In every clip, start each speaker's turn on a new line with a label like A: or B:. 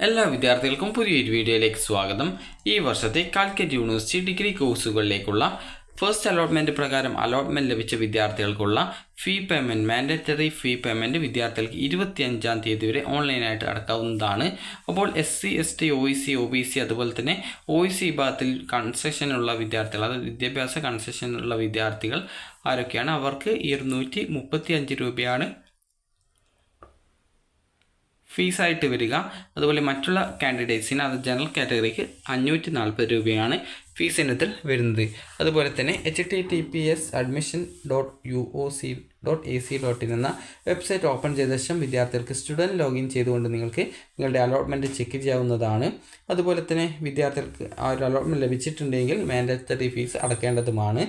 A: എല്ലാ വിദ്യാർത്ഥികൾക്കും പുതിയൊരു വീഡിയോയിലേക്ക് സ്വാഗതം. ഈ വർഷത്തെ കാലിക്കറ്റ് യൂണിവേഴ്സിറ്റി ഡിഗ്രി കോഴ്സുകളിലേക്കുള്ള ഫസ്റ്റ് അലോട്ട്മെൻറ്റ് പ്രകാരം അലോട്ട്മെൻറ്റ് ലഭിച്ച വിദ്യാർത്ഥികൾക്കുള്ള fee payment, mandatory fee payment വിദ്യാർത്ഥികൾക്ക് 25-ാം തീയതി വരെ ഓൺലൈനായിട്ട് അടക്കാവുന്നതാണ്. അപ്പോൾ SC, ST, OEC, OBC അതുപോലെ തന്നെ OEC വിഭാഗത്തിൽ കൺസെഷനുള്ള വിദ്യാർത്ഥികൾ, അതായത് വിദ്യാഭ്യാസ കൺസെഷനുള്ള വിദ്യാർത്ഥികൾ ആരൊക്കെയാണ്? അവർക്ക് 235 രൂപയാണ് ഫീസായിട്ട് വരിക. അതുപോലെ മറ്റുള്ള കാൻഡിഡേറ്റ്സിന്, അത് ജനറൽ കാറ്റഗറിക്ക് 540 രൂപയാണ് ഫീസ് ഇനത്തിൽ വരുന്നത്. അതുപോലെ തന്നെ https://admission.uoc.ac.in എന്ന വെബ്സൈറ്റ് ഓപ്പൺ ചെയ്ത ശേഷം വിദ്യാർത്ഥികൾക്ക് സ്റ്റുഡൻറ്റ് ലോഗിൻ ചെയ്തുകൊണ്ട് നിങ്ങൾക്ക് നിങ്ങളുടെ അലോട്ട്മെൻറ്റ് ചെക്ക് ചെയ്യാവുന്നതാണ്. അതുപോലെ തന്നെ വിദ്യാർത്ഥികൾക്ക് ആ ഒരു അലോട്ട്മെൻറ്റ് ലഭിച്ചിട്ടുണ്ടെങ്കിൽ മാൻഡേറ്ററി ഫീസ് അടക്കേണ്ടതുമാണ്.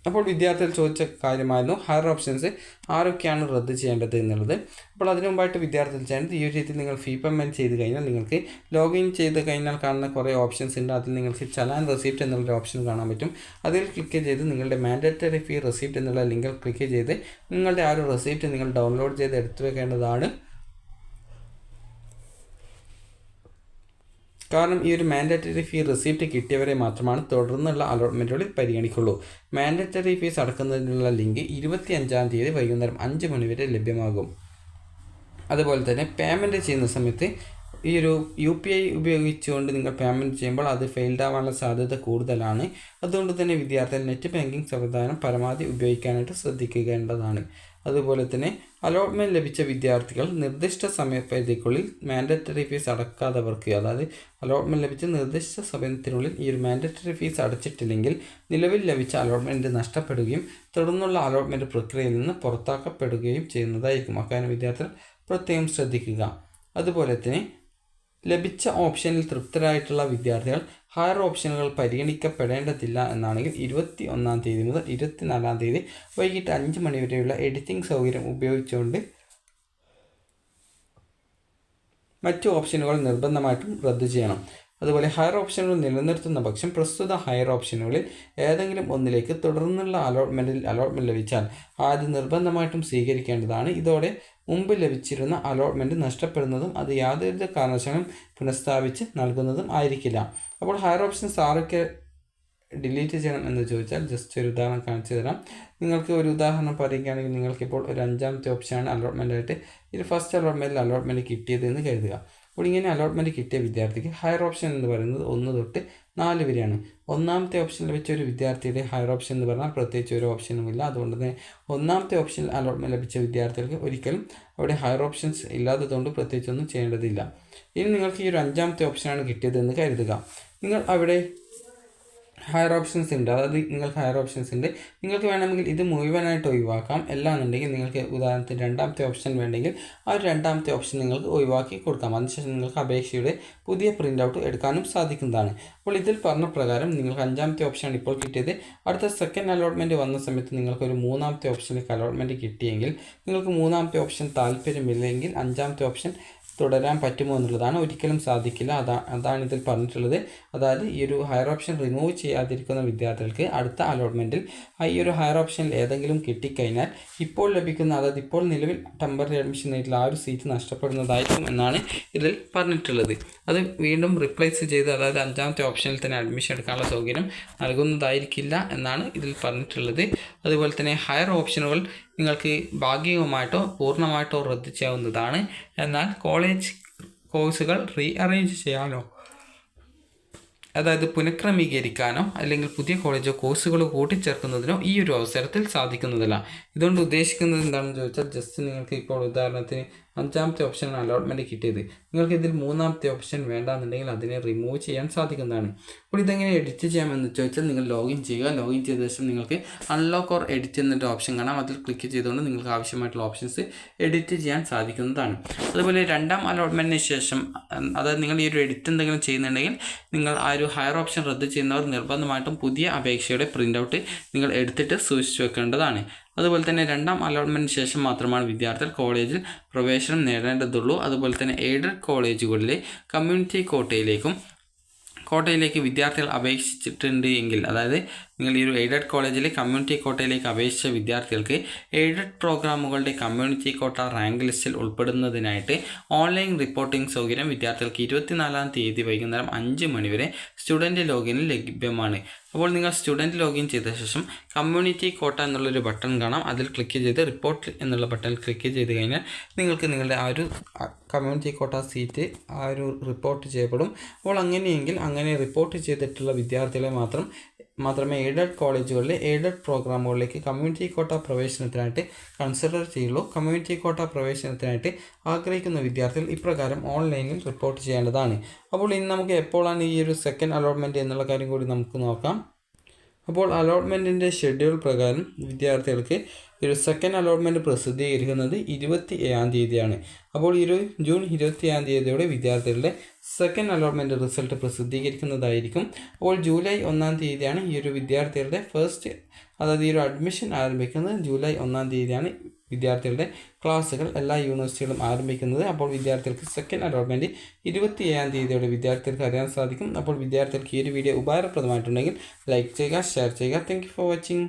A: അപ്പോൾ വിദ്യാർത്ഥികൾ ചോദിച്ച കാര്യമായിരുന്നു ഹയർ ഓപ്ഷൻസ് ആരൊക്കെയാണ് റദ്ദ് ചെയ്യേണ്ടത് എന്നുള്ളത്. അപ്പോൾ അതിനു മുമ്പായിട്ട് വിദ്യാർത്ഥികൾ ചെയ്യേണ്ടത്, ഈ ഒരു രീതിയിൽ നിങ്ങൾ ഫീ പേയ്മെൻറ്റ് ചെയ്ത് കഴിഞ്ഞാൽ നിങ്ങൾക്ക് ലോഗിൻ ചെയ്ത് കഴിഞ്ഞാൽ കാണുന്ന കുറേ ഓപ്ഷൻസ് ഉണ്ട്. അതിൽ നിങ്ങൾക്ക് ചലാൻ റെസിപ്റ്റ് എന്നുള്ളൊരു ഓപ്ഷൻ കാണാൻ പറ്റും. അതിൽ ക്ലിക്ക് ചെയ്ത് നിങ്ങളുടെ മാൻഡേറ്ററി ഫീ റെസിപ്റ്റ് എന്നുള്ള ലിങ്കിൽ ക്ലിക്ക് ചെയ്ത് നിങ്ങളുടെ ആ ഒരു റെസിപ്റ്റ് നിങ്ങൾ ഡൗൺലോഡ് ചെയ്ത് എടുത്തു വെക്കേണ്ടതാണ്. കാരണം ഈ ഒരു മാൻഡേറ്ററി ഫീ റെസിപ്റ്റ് കിട്ടിയവരെ മാത്രമാണ് തുടർന്നുള്ള അലോട്ട്മെൻറ്റുകളിൽ പരിഗണിക്കുള്ളൂ. മാൻഡേറ്ററി ഫീസ് അടക്കുന്നതിനുള്ള ലിങ്ക് 25-ാം തീയതി വൈകുന്നേരം 5 മണി വരെ ലഭ്യമാകും. അതുപോലെ തന്നെ പേയ്മെൻറ്റ് ചെയ്യുന്ന സമയത്ത് ഈ ഒരു UPI ഉപയോഗിച്ചുകൊണ്ട് നിങ്ങൾ പേയ്മെൻറ്റ് ചെയ്യുമ്പോൾ അത് ഫെയിൽഡ് ആവാനുള്ള സാധ്യത കൂടുതലാണ്. അതുകൊണ്ട് തന്നെ വിദ്യാർത്ഥികൾ നെറ്റ് ബാങ്കിങ് സംവിധാനം പരമാവധി ഉപയോഗിക്കാനായിട്ട് ശ്രദ്ധിക്കേണ്ടതാണ്. അതുപോലെ തന്നെ അലോട്ട്മെൻറ്റ് ലഭിച്ച വിദ്യാർത്ഥികൾ നിർദ്ദിഷ്ട സമയപരിധിക്കുള്ളിൽ മാൻഡേറ്ററി ഫീസ് അടക്കാത്തവർക്ക്, അതായത് അലോട്ട്മെൻറ്റ് ലഭിച്ച നിർദ്ദിഷ്ട സമയത്തിനുള്ളിൽ ഈ ഒരു മാൻഡേറ്ററി ഫീസ് അടച്ചിട്ടില്ലെങ്കിൽ നിലവിൽ ലഭിച്ച അലോട്ട്മെൻറ്റ് നഷ്ടപ്പെടുകയും തുടർന്നുള്ള അലോട്ട്മെൻറ്റ് പ്രക്രിയയിൽ നിന്ന് പുറത്താക്കപ്പെടുകയും ചെയ്യുന്നതായിരിക്കും. അക്കാര്യം വിദ്യാർത്ഥികൾ പ്രത്യേകം ശ്രദ്ധിക്കുക. അതുപോലെ തന്നെ ലഭിച്ച ഓപ്ഷനിൽ തൃപ്തരായിട്ടുള്ള വിദ്യാർത്ഥികൾ ഹയർ ഓപ്ഷനുകൾ പരിഗണിക്കപ്പെടേണ്ടതില്ല എന്നാണെങ്കിൽ 21-ാം തീയതി മുതൽ 24-ാം തീയതി വൈകിട്ട് 5 മണി വരെയുള്ള എഡിറ്റിംഗ് സൗകര്യം ഉപയോഗിച്ചുകൊണ്ട് മറ്റു ഓപ്ഷനുകൾ നിർബന്ധമായിട്ടും റദ്ദു ചെയ്യണം. അതുപോലെ ഹയർ ഓപ്ഷനുകൾ നിലനിർത്തുന്ന പക്ഷം പ്രസ്തുത ഹയർ ഓപ്ഷനുകളിൽ ഏതെങ്കിലും ഒന്നിലേക്ക് തുടർന്നുള്ള അലോട്ട്മെൻറ്റ് ലഭിച്ചാൽ അത് നിർബന്ധമായിട്ടും സ്വീകരിക്കേണ്ടതാണ്. ഇതോടെ മുമ്പ് ലഭിച്ചിരുന്ന അലോട്ട്മെൻറ്റ് നഷ്ടപ്പെടുന്നതും അത് യാതൊരു കാരണവശാലും പുനഃസ്ഥാപിച്ച് നൽകുന്നതും ആയിരിക്കില്ല. അപ്പോൾ ഹയർ ഓപ്ഷൻസ് ആരൊക്കെ ഡിലീറ്റ് ചെയ്യണം എന്ന് ചോദിച്ചാൽ ജസ്റ്റ് ഒരു ഉദാഹരണം കാണിച്ചു തരാം. നിങ്ങൾക്ക് ഒരു ഉദാഹരണം പറയുകയാണെങ്കിൽ, നിങ്ങൾക്കിപ്പോൾ ഒരു 5-ാമത്തെ ഓപ്ഷനാണ് അലോട്ട്മെൻറ്റായിട്ട് ഇത് ഫസ്റ്റ് അലോട്ട്മെൻറ്റ് കിട്ടിയത് എന്ന് കരുതുക. അപ്പോൾ ഇങ്ങനെ അലോട്ട്മെൻറ്റ് കിട്ടിയ വിദ്യാർത്ഥിക്ക് ഹയർ ഓപ്ഷൻ എന്ന് പറയുന്നത് 1 തൊട്ട് 4 വരെയാണ്. 1-ാമത്തെ ഓപ്ഷൻ ലഭിച്ച ഒരു വിദ്യാർത്ഥിയുടെ ഹയർ ഓപ്ഷൻ എന്ന് പറഞ്ഞാൽ പ്രത്യേകിച്ച് ഒരു ഓപ്ഷനുമില്ല. അതുകൊണ്ട് തന്നെ 1-ാമത്തെ ഓപ്ഷനിൽ അലോട്ട്മെൻറ്റ് ലഭിച്ച വിദ്യാർത്ഥികൾക്ക് ഒരിക്കലും അവിടെ ഹയർ ഓപ്ഷൻസ് ഇല്ലാത്തതുകൊണ്ട് പ്രത്യേകിച്ചൊന്നും ചെയ്യേണ്ടതില്ല. ഇനി നിങ്ങൾക്ക് ഈ ഒരു 5-ാമത്തെ ഓപ്ഷനാണ് കിട്ടിയതെന്ന് കരുതുക. നിങ്ങൾ അവിടെ ഹയർ ഓപ്ഷൻസ് ഉണ്ട്, അതായത് നിങ്ങൾക്ക് ഹയർ ഓപ്ഷൻസ് ഉണ്ട്. നിങ്ങൾക്ക് വേണമെങ്കിൽ ഇത് മുഴുവനായിട്ട് ഒഴിവാക്കാം. അല്ലാന്നുണ്ടെങ്കിൽ നിങ്ങൾക്ക് ഉദാഹരണത്തിന് 2-ാമത്തെ ഓപ്ഷൻ വേണമെങ്കിൽ ആ ഒരു 2-ാമത്തെ ഓപ്ഷൻ നിങ്ങൾക്ക് ഒഴിവാക്കി കൊടുക്കാം. അതിനുശേഷം നിങ്ങൾക്ക് അപേക്ഷയുടെ പുതിയ പ്രിൻ്റ് ഔട്ട് എടുക്കാനും സാധിക്കുന്നതാണ്. അപ്പോൾ ഇതിൽ പറഞ്ഞ പ്രകാരം നിങ്ങൾക്ക് 5-ാമത്തെ ഓപ്ഷനാണ് ഇപ്പോൾ കിട്ടിയത്. അടുത്ത സെക്കൻഡ് അലോട്ട്മെൻറ്റ് വന്ന സമയത്ത് നിങ്ങൾക്കൊരു 3-ാമത്തെ ഓപ്ഷനിലേക്ക് അലോട്ട്മെൻറ്റ് കിട്ടിയെങ്കിൽ നിങ്ങൾക്ക് 3-ാമത്തെ ഓപ്ഷൻ താല്പര്യമില്ലെങ്കിൽ 5-ാമത്തെ ഓപ്ഷൻ തുടരാൻ പറ്റുമോ എന്നുള്ളതാണ്. ഒരിക്കലും സാധിക്കില്ല. അതാണ് ഇതിൽ പറഞ്ഞിട്ടുള്ളത്. അതായത് ഈ ഒരു ഹയർ ഓപ്ഷൻ റിമൂവ് ചെയ്യാതിരിക്കുന്ന വിദ്യാർത്ഥികൾക്ക് അടുത്ത അലോട്ട്മെൻറ്റിൽ ഈ ഒരു ഹയർ ഓപ്ഷനിൽ ഏതെങ്കിലും കിട്ടിക്കഴിഞ്ഞാൽ ഇപ്പോൾ ലഭിക്കുന്ന, അതായത് ഇപ്പോൾ നിലവിൽ ടെമ്പററി അഡ്മിഷൻ ആയിട്ടുള്ള ആ ഒരു സീറ്റ് നഷ്ടപ്പെടുന്നതായിരിക്കും എന്നാണ് ഇതിൽ പറഞ്ഞിട്ടുള്ളത്. അത് വീണ്ടും റിപ്ലേസ് ചെയ്ത്, അതായത് 5-ാമത്തെ ഓപ്ഷനിൽ തന്നെ അഡ്മിഷൻ എടുക്കാനുള്ള സൗകര്യം നൽകുന്നതായിരിക്കില്ല എന്നാണ് ഇതിൽ പറഞ്ഞിട്ടുള്ളത്. അതുപോലെ തന്നെ ഹയർ ഓപ്ഷനുകൾ നിങ്ങൾക്ക് ഭാഗികമായിട്ടോ പൂർണ്ണമായിട്ടോ റദ്ദ് ചെയ്യാവുന്നതാണ്. എന്നാൽ കോളേജ് കോഴ്സുകൾ റീഅറേഞ്ച് ചെയ്യാനോ, അതായത് പുനഃക്രമീകരിക്കാനോ അല്ലെങ്കിൽ പുതിയ കോളേജോ കോഴ്സുകളോ കൂട്ടിച്ചേർക്കുന്നതിനോ ഈ ഒരു അവസരത്തിൽ സാധിക്കുന്നതല്ല. ഇതുകൊണ്ട് ഉദ്ദേശിക്കുന്നത് എന്താണെന്ന് ചോദിച്ചാൽ, ജസ്റ്റ് നിങ്ങൾക്ക് ഇപ്പോൾ ഉദാഹരണത്തിന് 5-ാമത്തെ ഓപ്ഷനാണ് അലോട്ട്മെൻറ്റ് കിട്ടിയത്. നിങ്ങൾക്ക് ഇതിൽ 3-ാമത്തെ ഓപ്ഷൻ വേണ്ടാന്നുണ്ടെങ്കിൽ അതിനെ റിമൂവ് ചെയ്യാൻ സാധിക്കുന്നതാണ്. അപ്പോൾ ഇതെങ്ങനെ എഡിറ്റ് ചെയ്യാമെന്ന് ചോദിച്ചാൽ, നിങ്ങൾ ലോഗിൻ ചെയ്യുക. ലോഗിൻ ചെയ്ത ശേഷം നിങ്ങൾക്ക് അൺലോക്ക് ഓർ എഡിറ്റ് എന്നൊരു ഓപ്ഷൻ കാണാം. അതിൽ ക്ലിക്ക് ചെയ്തുകൊണ്ട് നിങ്ങൾക്ക് ആവശ്യമായിട്ടുള്ള ഓപ്ഷൻസ് എഡിറ്റ് ചെയ്യാൻ സാധിക്കുന്നതാണ്. അതുപോലെ 2-ാം അലോട്ട്മെൻറ്റിന് ശേഷം, അതായത് നിങ്ങൾ ഈ ഒരു എഡിറ്റ് എന്തെങ്കിലും ചെയ്യുന്നുണ്ടെങ്കിൽ നിങ്ങൾ ആ ഒരു ഹയർ ഓപ്ഷൻ റദ്ദ് ചെയ്യുന്നവർ നിർബന്ധമായിട്ടും പുതിയ അപേക്ഷയുടെ പ്രിൻ്റ് ഔട്ട് നിങ്ങൾ എടുത്തിട്ട് സൂക്ഷിച്ചു വെക്കേണ്ടതാണ്. അതുപോലെ തന്നെ 2-ാം അലോട്ട്മെൻറ്റിന് ശേഷം മാത്രമാണ് വിദ്യാർത്ഥികൾ കോളേജിൽ പ്രവേശനം നേടേണ്ടതുള്ളൂ. അതുപോലെ തന്നെ എയ്ഡഡ് കോളേജുകളിലെ കമ്മ്യൂണിറ്റി കോട്ടയിലേക്കും കോട്ടയിലേക്ക് വിദ്യാർത്ഥികൾ അപേക്ഷിച്ചിട്ടുണ്ട് എങ്കിൽ, അതായത് നിങ്ങൾ ഈ ഒരു എയ്ഡഡ് കോളേജിലെ കമ്മ്യൂണിറ്റി കോട്ടയിലേക്ക് അപേക്ഷിച്ച വിദ്യാർത്ഥികൾക്ക് എയ്ഡഡ് പ്രോഗ്രാമുകളുടെ കമ്മ്യൂണിറ്റി കോട്ട റാങ്ക് ലിസ്റ്റിൽ ഉൾപ്പെടുന്നതിനായിട്ട് ഓൺലൈൻ റിപ്പോർട്ടിംഗ് സൗകര്യം വിദ്യാർത്ഥികൾക്ക് 24-ാം തീയതി വൈകുന്നേരം 5 മണി വരെ സ്റ്റുഡൻറ്റ് ലോഗിനിൽ ലഭ്യമാണ്. അപ്പോൾ നിങ്ങൾ സ്റ്റുഡൻറ്റ് ലോഗിൻ ചെയ്ത ശേഷം കമ്മ്യൂണിറ്റി കോട്ട എന്നുള്ളൊരു ബട്ടൺ കാണാം. അതിൽ ക്ലിക്ക് ചെയ്ത് റിപ്പോർട്ട് എന്നുള്ള ബട്ടണിൽ ക്ലിക്ക് ചെയ്ത് കഴിഞ്ഞാൽ നിങ്ങൾക്ക് നിങ്ങളുടെ ആ ഒരു കമ്മ്യൂണിറ്റി കോട്ട സീറ്റ് ആ ഒരു റിപ്പോർട്ട് ചെയ്യപ്പെടും. അപ്പോൾ അങ്ങനെയെങ്കിൽ അങ്ങനെ റിപ്പോർട്ട് ചെയ്തിട്ടുള്ള വിദ്യാർത്ഥികളെ മാത്രമേ എയ്ഡഡ് കോളേജുകളിലെ എയ്ഡഡ് പ്രോഗ്രാമുകളിലേക്ക് കമ്മ്യൂണിറ്റി കോട്ട പ്രവേശനത്തിനായിട്ട് കൺസിഡർ ചെയ്യുള്ളൂ. കമ്മ്യൂണിറ്റി കോട്ട പ്രവേശനത്തിനായിട്ട് ആഗ്രഹിക്കുന്ന വിദ്യാർത്ഥികൾ ഇപ്രകാരം ഓൺലൈനിൽ റിപ്പോർട്ട് ചെയ്യേണ്ടതാണ്. അപ്പോൾ ഇനി നമുക്ക് എപ്പോഴാണ് ഈ ഒരു സെക്കൻഡ് അലോട്ട്മെൻറ്റ് എന്നുള്ള കാര്യം കൂടി നമുക്ക് നോക്കാം. അപ്പോൾ അലോട്ട്മെൻറ്റിൻ്റെ ഷെഡ്യൂൾ പ്രകാരം വിദ്യാർത്ഥികൾക്ക് ഒരു സെക്കൻഡ് അലോട്ട്മെൻറ്റ് പ്രസിദ്ധീകരിക്കുന്നത് 27-ാം തീയതിയാണ്. അപ്പോൾ ജൂൺ 27-ാം തീയതിയോടെ വിദ്യാർത്ഥികളുടെ സെക്കൻഡ് അലോട്ട്മെൻറ്റ് റിസൾട്ട് പ്രസിദ്ധീകരിക്കുന്നതായിരിക്കും. അപ്പോൾ ജൂലൈ 1-ാം തീയതിയാണ് ഈ ഒരു വിദ്യാർത്ഥികളുടെ അതായത് ഈ ഒരു അഡ്മിഷൻ ആരംഭിക്കുന്നത്. ജൂലൈ 1-ാം തീയതിയാണ് വിദ്യാർത്ഥികളുടെ ക്ലാസ്സുകൾ എല്ലാ യൂണിവേഴ്സിറ്റികളും ആരംഭിക്കുന്നത്. അപ്പോൾ വിദ്യാർത്ഥികൾക്ക് സെക്കൻഡ് അലോട്ട്മെൻറ്റ് 27-ാം തീയതിയോടെ വിദ്യാർത്ഥികൾക്ക് അറിയാൻ സാധിക്കും. അപ്പോൾ വിദ്യാർത്ഥികൾക്ക് ഈ ഒരു വീഡിയോ ഉപകാരപ്രദമായിട്ടുണ്ടെങ്കിൽ ലൈക്ക് ചെയ്യുക, ഷെയർ ചെയ്യുക. Thank you for watching.